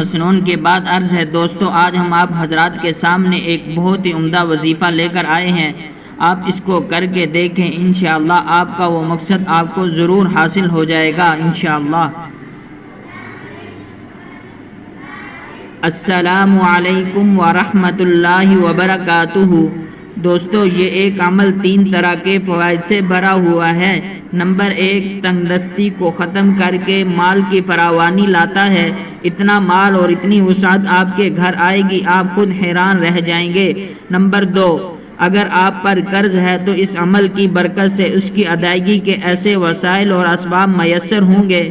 مسنون کے بعد عرض ہے دوستو، آج ہم آپ حضرات کے سامنے ایک بہت ہی عمدہ وظیفہ لے کر آئے ہیں۔ آپ اس کو کر کے دیکھیں، انشاءاللہ آپ کا وہ مقصد آپ کو ضرور حاصل ہو جائے گا انشاءاللہ۔ السلام علیکم ورحمۃ اللہ وبرکاتہ۔ دوستو، یہ ایک عمل 3 طرح کے فوائد سے بھرا ہوا ہے۔ نمبر 1، تنگ دستی کو ختم کر کے مال کی فراوانی لاتا ہے۔ اتنا مال اور اتنی وسعت آپ کے گھر آئے گی، آپ خود حیران رہ جائیں گے۔ نمبر 2، اگر آپ پر قرض ہے تو اس عمل کی برکت سے اس کی ادائیگی کے ایسے وسائل اور اسباب میسر ہوں گے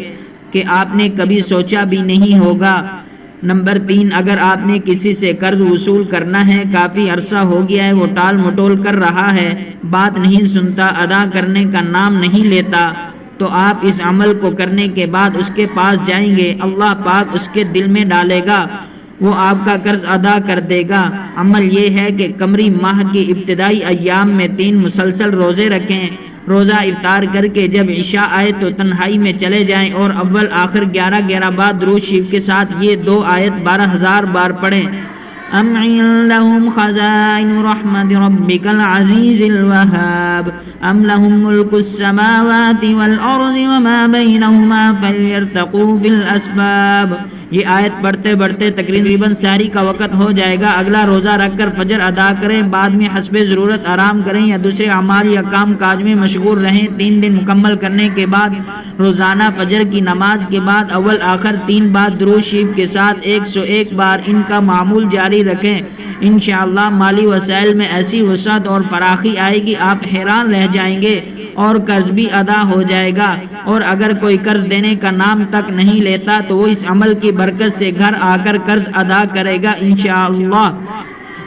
کہ آپ نے کبھی سوچا بھی نہیں ہوگا۔ نمبر 3، اگر آپ نے کسی سے قرض وصول کرنا ہے، کافی عرصہ ہو گیا ہے وہ ٹال مٹول کر رہا ہے، بات نہیں سنتا، ادا کرنے کا نام نہیں لیتا، تو آپ اس عمل کو کرنے کے بعد اس کے پاس جائیں گے، اللہ پاک اس کے دل میں ڈالے گا، وہ آپ کا قرض ادا کر دے گا۔ عمل یہ ہے کہ قمری ماہ کی ابتدائی ایام میں 3 مسلسل روزے رکھیں۔ روزہ افطار کر کے جب عشاء آئے تو تنہائی میں چلے جائیں اور اول آخر 11 بار درود شریف کے ساتھ یہ 2 آیت 12,000 بار پڑھیں۔ ام عندهم خزائن رحمت ربک العزیز الوہاب ام لهم ملک السماوات والارض وما بینہما فلیرتقوا فی الاسباب۔ یہ آیت پڑھتے پڑھتے تقریباً سحری کا وقت ہو جائے گا۔ اگلا روزہ رکھ کر فجر ادا کریں، بعد میں حسب ضرورت آرام کریں یا دوسرے اعمال یا کام کاج میں مشغول رہیں۔ 3 دن مکمل کرنے کے بعد روزانہ فجر کی نماز کے بعد اول آخر 3 بار درود شریف کے ساتھ 101 بار ان کا معمول جاری رکھیں۔ انشاءاللہ مالی وسائل میں ایسی وسعت اور فراخی آئے گی، آپ حیران رہ جائیں گے اور قرض بھی ادا ہو جائے گا۔ اور اگر کوئی قرض دینے کا نام تک نہیں لیتا تو وہ اس عمل کی برکت سے گھر آ کر قرض ادا کرے گا انشاءاللہ۔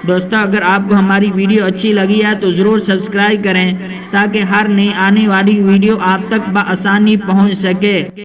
دوستو، اگر آپ کو ہماری ویڈیو اچھی لگی ہے تو ضرور سبسکرائب کریں تاکہ ہر نئی آنے والی ویڈیو آپ تک بآسانی پہنچ سکے۔